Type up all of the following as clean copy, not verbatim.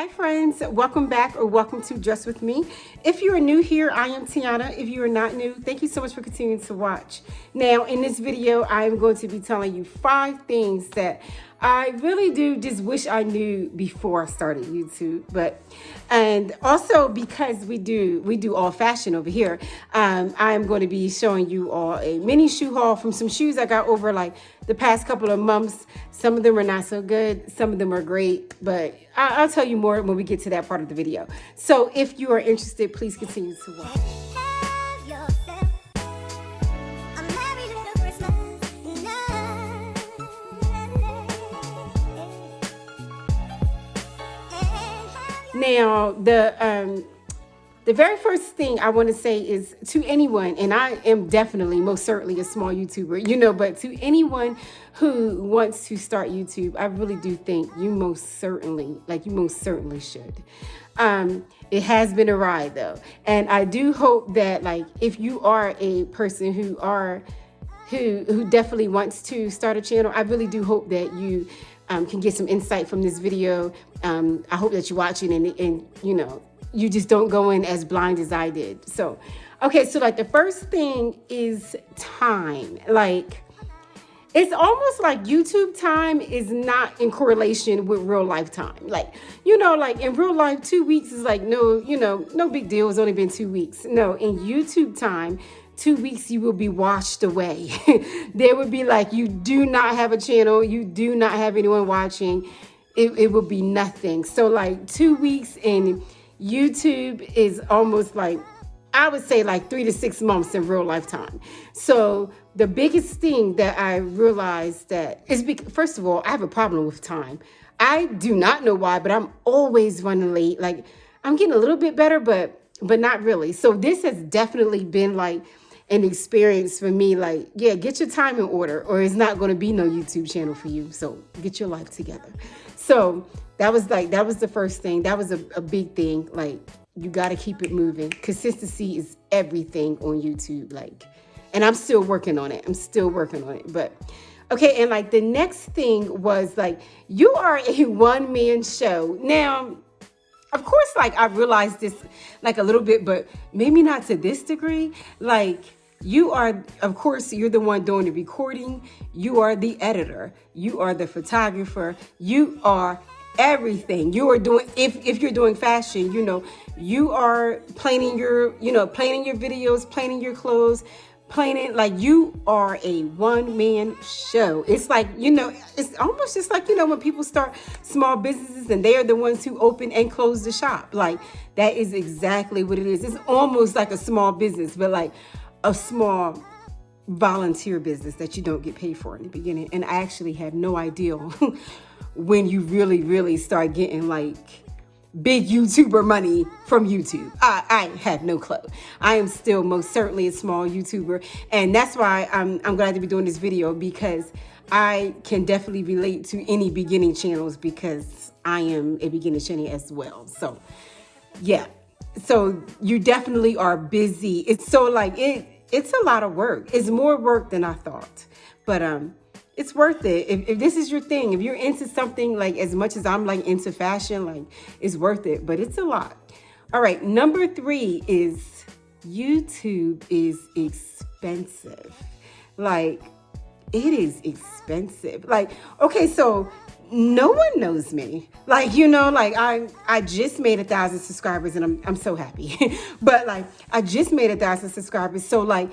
Hi friends, welcome back or welcome to Dress With Me. If you are new here, I am Tiana. If you are not new, thank you so much for continuing to watch. Now in this video, I am going to be telling you 5 things that I really do just wish I knew before I started YouTube. And also because we do all fashion over here, I'm going to be showing you all a mini shoe haul from some shoes I got over like the past couple of months. Some of them are not so good, some of them are great, but I'll tell you more when we get to that part of the video. So if you are interested, please continue to watch. Now, the very first thing I want to say is to anyone, and I am definitely most certainly a small YouTuber, but to anyone who wants to start YouTube, I really do think you most certainly should. It has been a ride though. And I do hope that if you are a person who definitely wants to start a channel, I really do hope that you can get some insight from this video. I hope that you're watching and you just don't go in as blind as I did. So, okay, so the first thing is time. It's almost like YouTube time is not in correlation with real life time. In real life, 2 weeks is no big deal. It's only been 2 weeks. No, in YouTube time, 2 weeks you will be washed away. There would be you do not have a channel, you do not have anyone watching. It will be nothing. So 2 weeks in YouTube is almost I would say 3 to 6 months in real life time. So the biggest thing that I realized that is first of all, I have a problem with time. I do not know why, but I'm always running late. I'm getting a little bit better, but not really. So this has definitely been an experience for me. Get your time in order or it's not going to be no YouTube channel for you. So get your life together. So that was the first thing. That was a big thing. You got to keep it moving. Consistency is everything on YouTube. And I'm still working on it. But okay. And the next thing was you are a one-man show. Now, of course, I realized this a little bit, but maybe not to this degree. You are, of course, you're the one doing the recording. You are the editor. You are the photographer. You are everything. You are doing, if you're doing fashion, you are planning your videos, planning your clothes, you are a one-man show. It's it's almost just when people start small businesses and they are the ones who open and close the shop. That is exactly what it is. It's almost like a small business, but a small volunteer business that you don't get paid for in the beginning. And I actually have no idea when you really start getting big YouTuber money from YouTube. I have no clue. I am still most certainly a small YouTuber. And that's why I'm glad to be doing this video, because I can definitely relate to any beginning channels because I am a beginning channel as well. So yeah. So you definitely are busy. It's so it's a lot of work. It's more work than I thought. But it's worth it. If this is your thing, if you're into something as much as I'm into fashion, it's worth it, but it's a lot. All right. Number 3 is YouTube is expensive. It is expensive. Okay, so no one knows me. I just made 1,000 subscribers and I'm so happy. But I just made 1,000 subscribers. So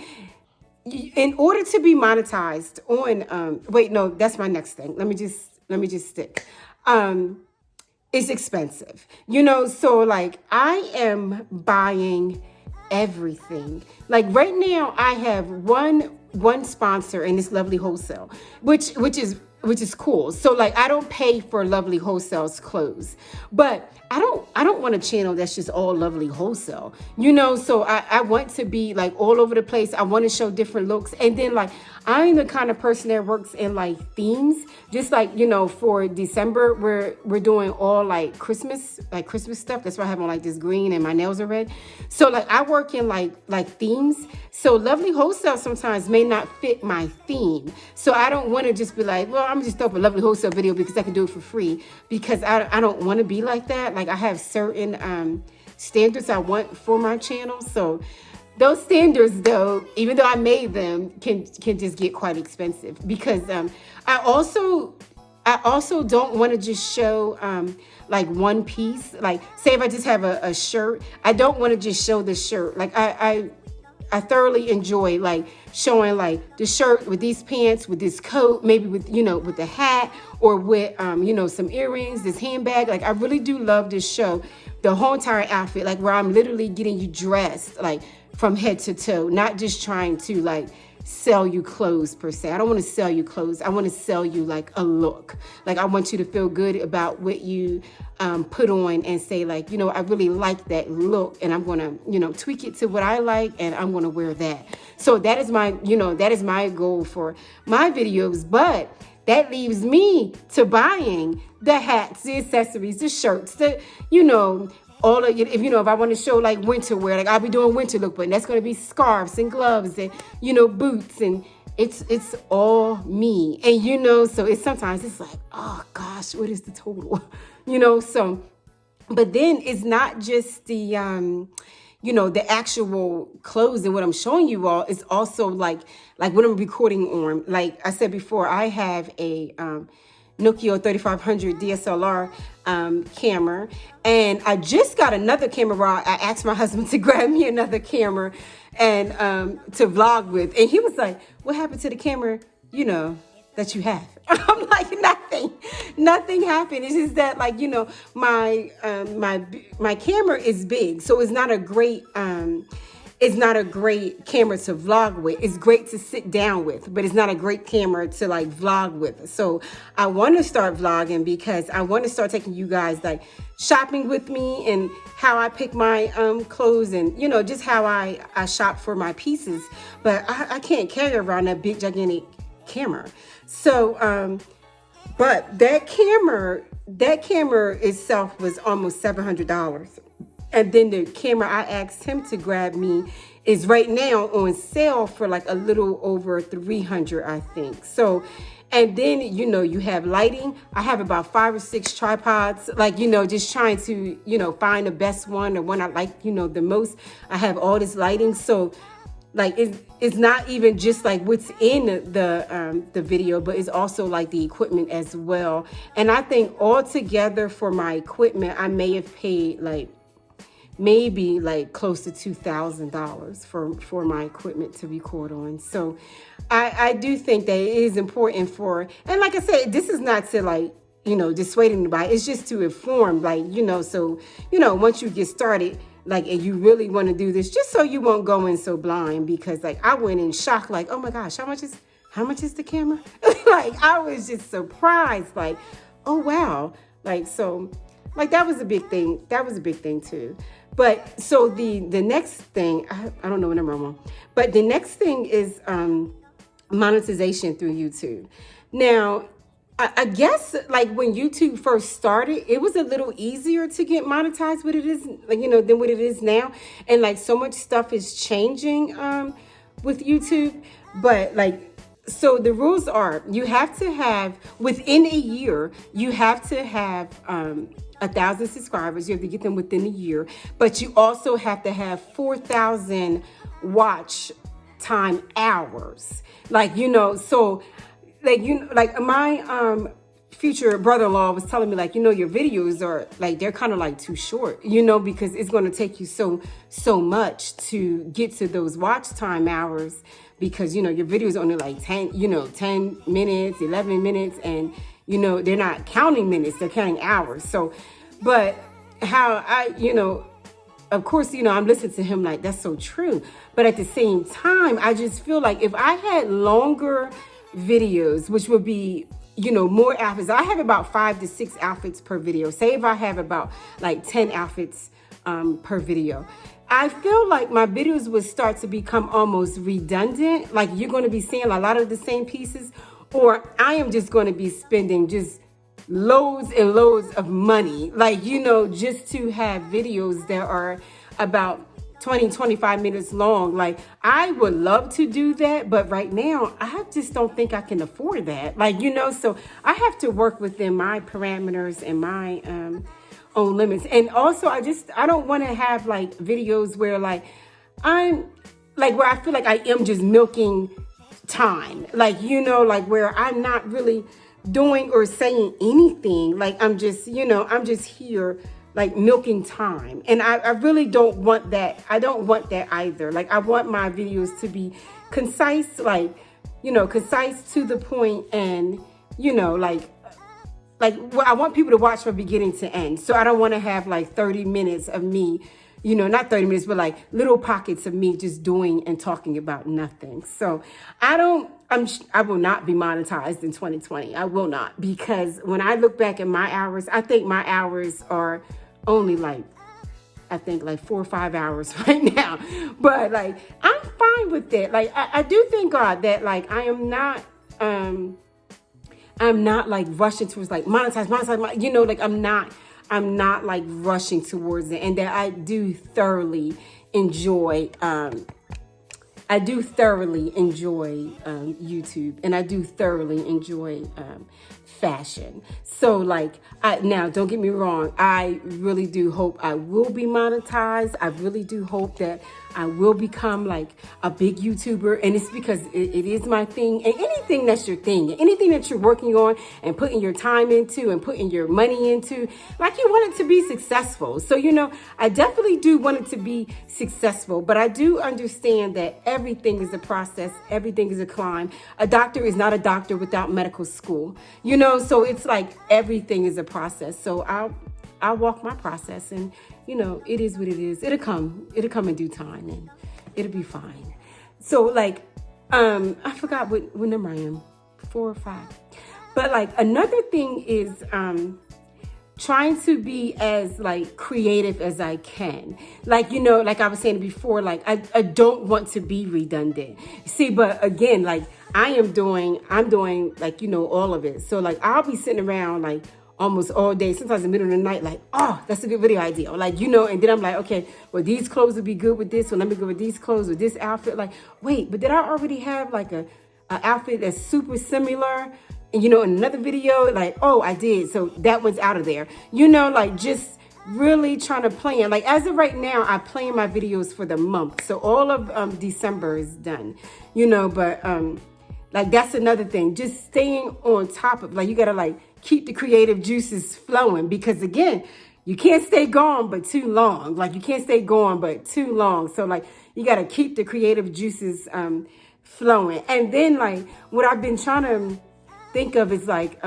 in order to be monetized on wait, no, that's my next thing. Let me just stick. It's expensive. So I am buying everything. Right now I have one sponsor in this Lovely Wholesale, which is cool. So I don't pay for Lovely Wholesale's clothes, but I don't want a channel that's just all Lovely Wholesale, so I want to be all over the place. I want to show different looks. And then I'm the kind of person that works in themes, just for December, we're doing all Christmas stuff. That's why I have on this green and my nails are red. So I work in themes. So Lovely Wholesale sometimes may not fit my theme. So I don't want to just be well, I'm just throw up a lovely wholesale video because I can do it for free, because I don't want to be like that. Like I have certain standards I want for my channel. So those standards, though, even though I made them, can just get quite expensive, because I also don't want to just show like one piece. Like say if I just have a shirt, I don't want to just show the shirt. Like I thoroughly enjoy like showing like the shirt with these pants, with this coat, maybe with, you know, with the hat, or with, you know, some earrings, this handbag. Like I really do love to show the whole entire outfit, like where I'm literally getting you dressed, like from head to toe, not just trying to like sell you clothes per se. I don't want to sell you clothes. I want to sell you like a look. Like I want you to feel good about what you put on and say like, you know, I really like that look, and I'm going to, you know, tweak it to what I like, and I'm going to wear that. So that is my, you know, that is my goal for my videos. But that leaves me to buying the hats, the accessories, the shirts, the, you know, all of, if you know, if I want to show like winter wear, like I'll be doing winter look, but that's going to be scarves and gloves and, you know, boots, and it's all me. And, you know, so it's sometimes it's like, oh gosh, what is the total? You know, so, but then it's not just the, you know, the actual clothes and what I'm showing you all. It's also like what I'm recording on. Like I said before, I have a, Nokia 3500 DSLR camera, and I just got another camera where I asked my husband to grab me another camera and to vlog with, and he was like, what happened to the camera, you know, that you have? I'm like, nothing happened. It's just that, like, you know, my camera is big, so it's not a great camera to vlog with. It's great to sit down with, but it's not a great camera to like vlog with. So I want to start vlogging because I want to start taking you guys like shopping with me, and how I pick my clothes, and, you know, just how I shop for my pieces. But I can't carry around that big gigantic camera. So but that camera itself was almost $700. And then the camera I asked him to grab me is right now on sale for like a little over $300, I think. So, and then, you know, you have lighting. I have about 5 or 6 tripods, like, you know, just trying to, you know, find the best one, or one I like, you know, the most. I have all this lighting. So like it's not even just like what's in the video, but it's also like the equipment as well. And I think altogether for my equipment, I may have paid like maybe like close to $2,000 for my equipment to record on. So I do think that it is important for, and like I said, this is not to like, you know, dissuade anybody. It's just to inform, like, you know, so, you know, once you get started, like, and you really want to do this, just so you won't go in so blind, because like I went in shock, like, oh my gosh, how much is the camera? Like I was just surprised, like, oh wow. Like, so like that was a big thing. That was a big thing too. But so the next thing, I don't know what number I'm on, but the next thing is monetization through YouTube. Now, I guess like when YouTube first started, it was a little easier to get monetized what it is, like, you know, than what it is now. And like so much stuff is changing with YouTube. But like, so the rules are, you have to have, within a year, you have to have 1,000 subscribers. You have to get them within a year, but you also have to have 4,000 watch time hours. Like, you know, so like, you know, like my future brother-in-law was telling me, like, you know, your videos are like, they're kind of like too short, you know, because it's going to take you so much to get to those watch time hours, because, you know, your videos are only like 10 minutes, 11 minutes, and, you know, they're not counting minutes, they're counting hours. So, but how you know, of course, you know, I'm listening to him like, that's so true. But at the same time, I just feel like if I had longer videos, which would be, you know, more outfits. I have about 5 to 6 outfits per video. Say if I have about like 10 outfits per video, I feel like my videos would start to become almost redundant. Like you're going to be seeing a lot of the same pieces, or I am just going to be spending just loads and loads of money, like, you know, just to have videos that are about 20, 25 minutes long. Like, I would love to do that, but right now I just don't think I can afford that. Like, so I have to work within my parameters and my own limits. And also I don't want to have like videos where like where I feel like I am just milking time. Like, like where I'm not really doing or saying anything. Like, I'm just here like milking time. And I really don't want that. I don't want that either. Like, I want my videos to be concise, like, concise, to the point, and, well, I want people to watch from beginning to end. So I don't want to have like 30 minutes of me, not 30 minutes, but like little pockets of me just doing and talking about nothing. So I will not be monetized in 2020. I will not, because when I look back at my hours, I think my hours are only like 4 or 5 hours right now. But like, I'm fine with that. Like, I do thank God that like I am not, I'm not like rushing towards like monetize, like I'm not like rushing towards it. And that I do thoroughly enjoy, YouTube, and I do thoroughly enjoy fashion. So like, now don't get me wrong, I really do hope I will be monetized. I really do hope that I will become like a big YouTuber, and it's because it is my thing. And anything that's your thing, anything that you're working on and putting your time into and putting your money into, like, you want it to be successful. So, I definitely do want it to be successful, but I do understand that everything is a process. Everything is a climb. A doctor is not a doctor without medical school, so it's like everything is a process. So I'll walk my process, and it is what it is. It'll come in due time, and it'll be fine. So like, I forgot what number I am, 4 or 5. But like, another thing is trying to be as like creative as I can. Like, like I was saying before, like I don't want to be redundant. See, but again, like I'm doing like, all of it. So like, I'll be sitting around like almost all day, sometimes in the middle of the night, like, oh, that's a good video idea. Like, and then I'm like, okay, well, these clothes would be good with this. So let me go with these clothes with this outfit. Like, wait, but did I already have like a outfit that's super similar? And, in another video, like, oh, I did. So that one's out of there, like just really trying to plan. Like, as of right now, I plan my videos for the month. So all of December is done, but like, that's another thing, just staying on top of, like, you got to like keep the creative juices flowing, because again, you can't stay gone but too long. Like, you can't stay gone but too long. So like, you got to keep the creative juices flowing. And then like, what I've been trying to think of is like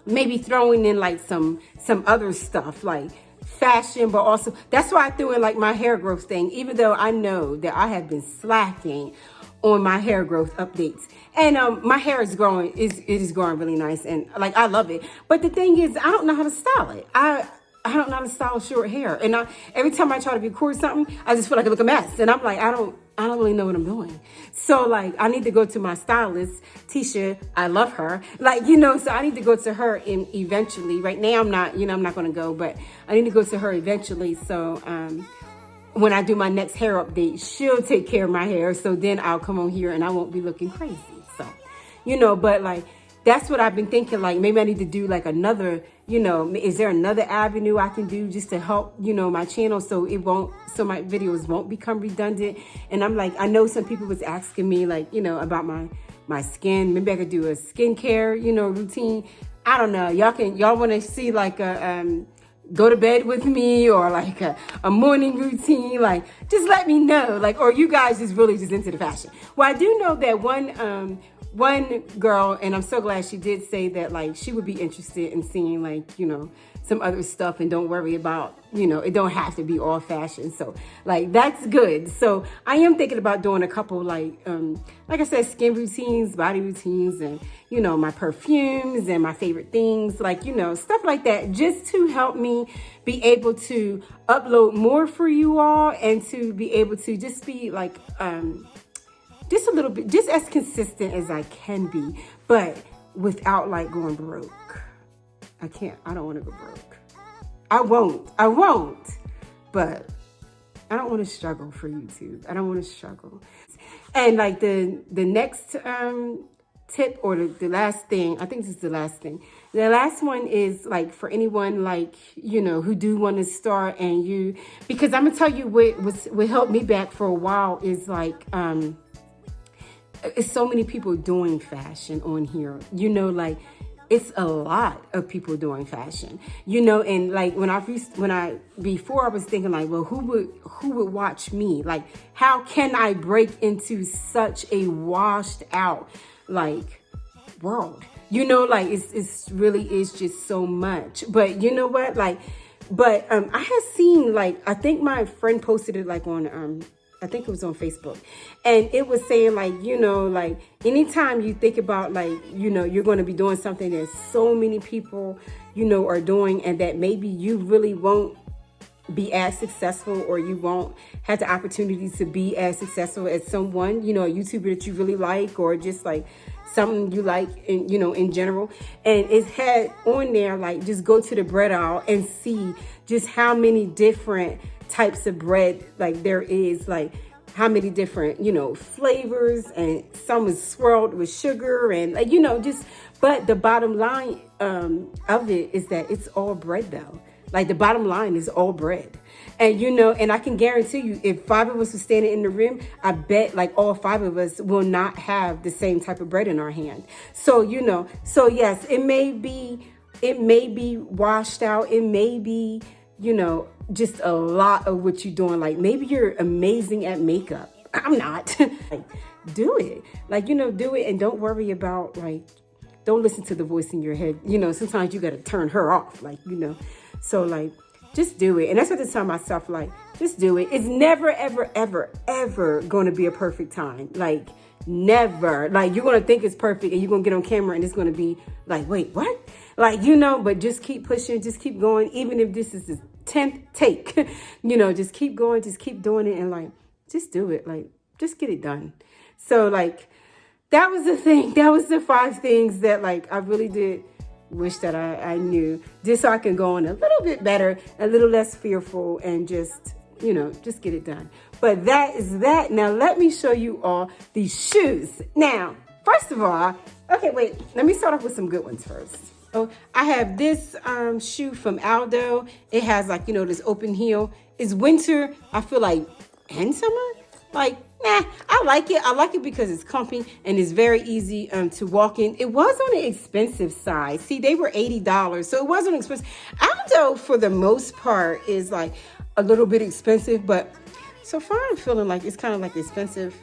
maybe throwing in like some other stuff like fashion, but also that's why I threw in like my hair growth thing, even though I know that I have been slacking on my hair growth updates. And my hair is growing, it is growing really nice, and like, I love it. But the thing is, I don't know how to style it. I don't know how to style short hair. And every time I try to record something, I just feel like I look a mess. And I'm like, I don't really know what I'm doing. So like, I need to go to my stylist, Tisha. I love her. Like, so I need to go to her eventually. Right now, I'm not going to go, but I need to go to her eventually. So when I do my next hair update, she'll take care of my hair. So then I'll come on here and I won't be looking crazy. So, but like, that's what I've been thinking. Like, maybe I need to do like another, is there another avenue I can do just to help, my channel, so my videos won't become redundant. And I'm like, I know some people was asking me like, about my skin. Maybe I could do a skincare, routine. I don't know. Y'all want to see like a, go to bed with me, or like a morning routine, like, just let me know. Like, or you guys is really just into the fashion. Well, I do know that one girl, and I'm so glad she did say that, like, she would be interested in seeing like, some other stuff, and don't worry about, it don't have to be all fashion. So like, that's good. So I am thinking about doing a couple like I said, skin routines, body routines, and, my perfumes and my favorite things, like, stuff like that, just to help me be able to upload more for you all, and to be able to just be like, just a little bit, just as consistent as I can be, but without like going broke. I don't want to go broke. I won't, but I don't want to struggle for YouTube. I don't want to struggle. And like the next tip, or the last thing, I think this is the last thing. The last one is like for anyone like, you know, who do want to start, and you, because I'm gonna tell you what helped me back for a while is like, it's so many people doing fashion on here, you know, like it's a lot of people doing fashion, you know. And like before I was thinking like, well, who would watch me? Like, how can I break into such a washed out like world? You know, like it's really is just so much. But you know what? Like, but I had seen, like, I think my friend posted it like on I think it was on Facebook, and it was saying like, you know, like anytime you think about like, you know, you're going to be doing something that so many people, you know, are doing, and that maybe you really won't be as successful, or you won't have the opportunity to be as successful as someone, you know, a YouTuber that you really like, or just like something you like in, you know, in general. And it had on there like, just go to the bread aisle and see just how many different types of bread like there is, like how many different, you know, flavors, and some is swirled with sugar, and like, you know, just, but the bottom line of it is that it's all bread though. Like the bottom line is all bread. And you know, and I can guarantee you, if 5 of us were standing in the room, I bet like all 5 of us will not have the same type of bread in our hand. So, you know, so yes, it may be washed out. It may be, you know, just a lot of what you're doing. Like maybe you're amazing at makeup. I'm not. Like, do it. Like, you know, do it, and don't worry about like, don't listen to the voice in your head. You know, sometimes you got to turn her off, like, you know. So like, just do it. And that's what I tell myself, like, just do it. It's never, ever, ever, ever going to be a perfect time. Like, never. Like, you're going to think it's perfect, and you're going to get on camera and it's going to be like, wait, what? Like, you know, but just keep pushing, just keep going. Even if this is the 10th take, you know, just keep going, just keep doing it, and like, just do it. Like, just get it done. So like, that was the thing. That was the 5 things that like, I really did wish that I knew, just so I can go on a little bit better, a little less fearful, and just, you know, just get it done. But that is that. Now, let me show you all these shoes. Now, first of all, okay, wait, let me start off with some good ones first. Oh, I have this shoe from Aldo. It has like, you know, this open heel. It's winter, I feel like, and summer. Like, nah, I like it. I like it because it's comfy and it's very easy to walk in. It was on the expensive side. See, they were $80, so it wasn't expensive. Aldo, for the most part, is like a little bit expensive, but so far I'm feeling like it's kind of like expensive.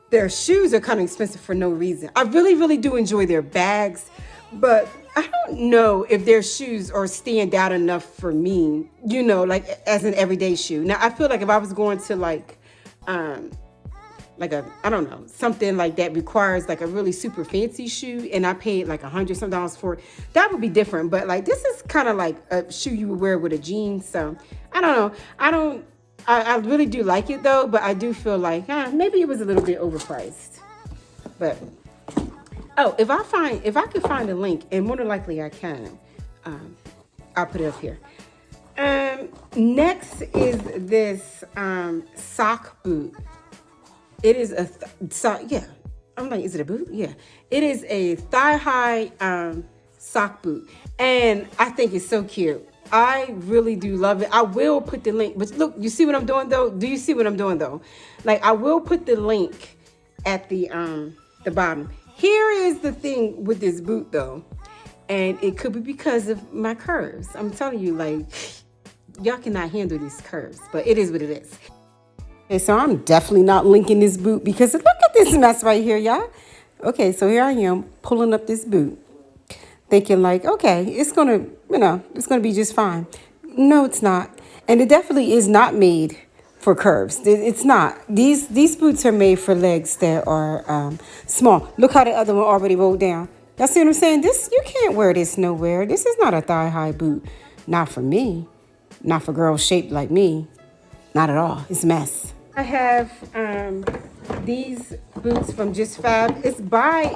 Their shoes are kind of expensive for no reason. I really, really do enjoy their bags, but I don't know if their shoes are stand out enough for me, you know, like as an everyday shoe. Now, I feel like if I was going to like I don't know, something like that requires like a really super fancy shoe, and I paid like $100 some for it, that would be different. But like, this is kind of like a shoe you would wear with a jeans. So I don't know. I really do like it though, but I do feel like maybe it was a little bit overpriced. But oh, if I could find a link, and more than likely I can, I'll put it up here. Next is this sock boot. It is a sock. Yeah, I'm like, is it a boot? Yeah, it is a thigh-high sock boot, and I think it's so cute. I really do love it. I will put the link, but look, you see what I'm doing though? Do you see what I'm doing though? Like, I will put the link at the bottom. Here is the thing with this boot though, and it could be because of my curves. I'm telling you, like, y'all cannot handle these curves, but it is what it is. Okay, so I'm definitely not linking this boot because look at this mess right here, y'all. Okay, so here I am pulling up this boot, thinking like, okay, it's gonna, you know, it's gonna be just fine. No, it's not, and it definitely is not made for curves. It's not. These boots are made for legs that are small. Look how the other one already rolled down. Y'all see what I'm saying? This, you can't wear this nowhere. This is not a thigh-high boot. Not for me. Not for girls shaped like me. Not at all. It's a mess. I have these boots from Just Fab. It's by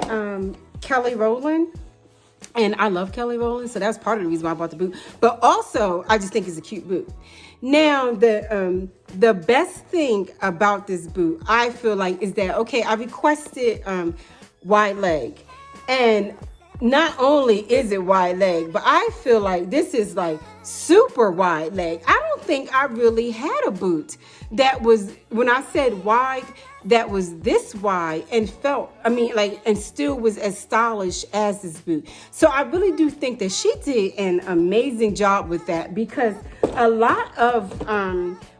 Kelly Rowland. And I love Kelly Rowland, so that's part of the reason why I bought the boot. But also, I just think it's a cute boot. Now, the best thing about this boot, I feel like, is that, okay, I requested wide leg. And not only is it wide leg, but I feel like this is like super wide leg. I don't think I really had a boot that was, when I said wide, that was this wide and felt, I mean, like, and still was as stylish as this boot. So I really do think that she did an amazing job with that, because a lot of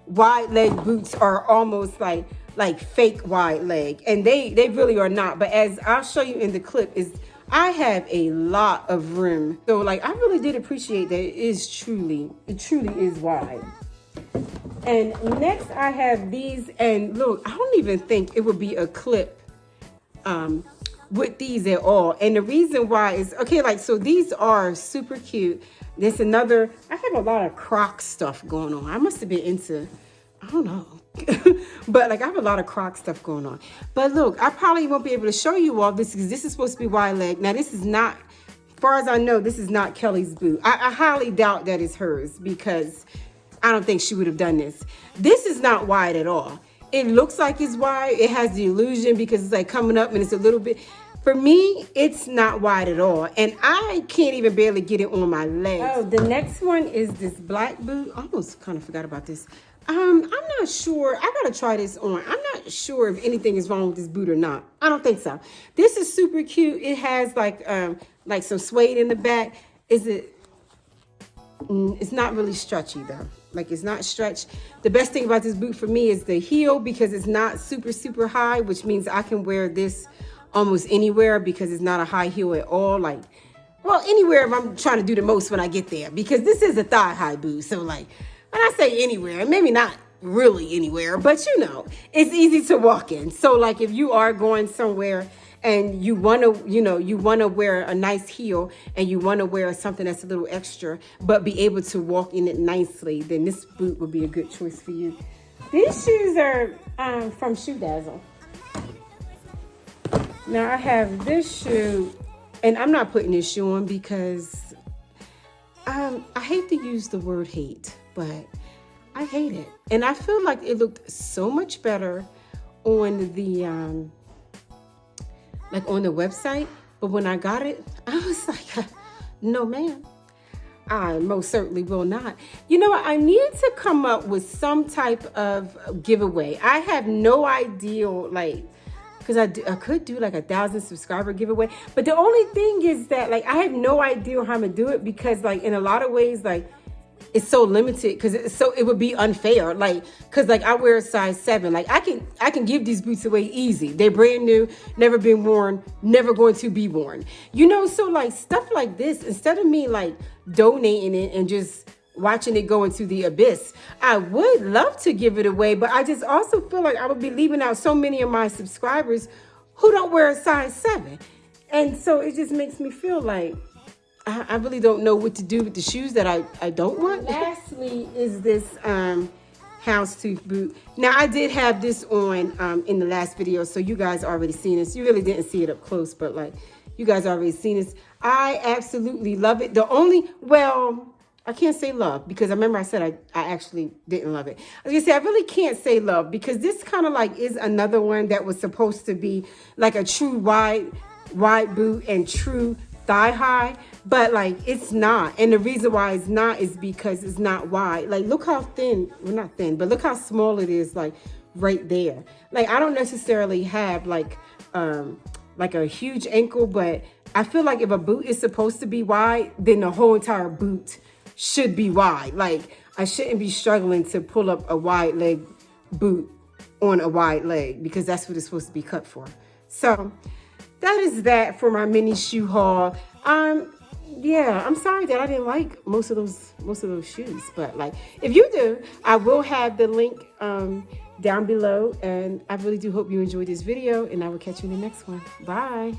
wide leg boots are almost like fake wide leg, and they really are not. But as I'll show you in the clip, is I have a lot of room. So like, I really did appreciate that it truly is wide. And next I have these, and look, I don't even think it would be a clip with these at all. And the reason why is, okay, like, so these are super cute. There's another, I have a lot of Croc stuff going on. I must have been into, I don't know. But like, I have a lot of Croc stuff going on. But look, I probably won't be able to show you all this because this is supposed to be wide leg. Now this is not, as far as I know, this is not Kelly's boot. I highly doubt that it's hers, because I don't think she would have done this. This is not wide at all. It looks like it's wide. It has the illusion because it's like coming up and it's a little bit. For me, it's not wide at all. And I can't even barely get it on my legs. Oh, the next one is this black boot. I almost kind of forgot about this. I'm not sure. I gotta try this on. I'm not sure if anything is wrong with this boot or not. I don't think so. This is super cute. It has like some suede in the back. Is it? It's not really stretchy though. Like, it's not stretched. The best thing about this boot for me is the heel, because it's not super high, which means I can wear this almost anywhere because it's not a high heel at all. Like, well, anywhere if I'm trying to do the most when I get there, because this is a thigh high boot. So like, when I say anywhere, maybe not really anywhere, but you know, it's easy to walk in. So like, if you are going somewhere and you want to, you know, you want to wear a nice heel and you want to wear something that's a little extra, but be able to walk in it nicely, then this boot would be a good choice for you. These shoes are from Shoe Dazzle. Now I have this shoe, and I'm not putting this shoe on because I hate to use the word hate, but I hate it. And I feel like it looked so much better on the on the website, but when I got it, I was like, no ma'am, I most certainly will not. You know what, I need to come up with some type of giveaway. I have no idea, like, because I could do like 1,000 subscriber giveaway, but the only thing is that, like, I have no idea how I'm gonna do it, because like, in a lot of ways, like, it's so limited, because it would be unfair, like, because like, I wear a size 7. Like, I can give these boots away easy. They're brand new, never been worn, never going to be worn, you know. So like, stuff like this, instead of me like donating it and just watching it go into the abyss, I would love to give it away, but I just also feel like I would be leaving out so many of my subscribers who don't wear a size 7. And so it just makes me feel like I really don't know what to do with the shoes that I don't want. Lastly is this houndstooth boot. Now, I did have this on in the last video, so you guys already seen this. You really didn't see it up close, but like, you guys already seen this. I absolutely love it. The only, well, I can't say love, because I remember I said I actually didn't love it. I was gonna say, I really can't say love, because this kind of like is another one that was supposed to be like a true wide boot and true thigh high, but like, it's not. And the reason why it's not is because it's not wide. Like, look how thin, well, not thin, but look how small it is, like right there. Like, I don't necessarily have like a huge ankle, but I feel like if a boot is supposed to be wide, then the whole entire boot should be wide. Like, I shouldn't be struggling to pull up a wide leg boot on a wide leg, because that's what it's supposed to be cut for. So that is that for my mini shoe haul. Yeah, I'm sorry that I didn't like most of those shoes, but like, if you do, I will have the link down below, and I really do hope you enjoyed this video, and I will catch you in the next one. Bye.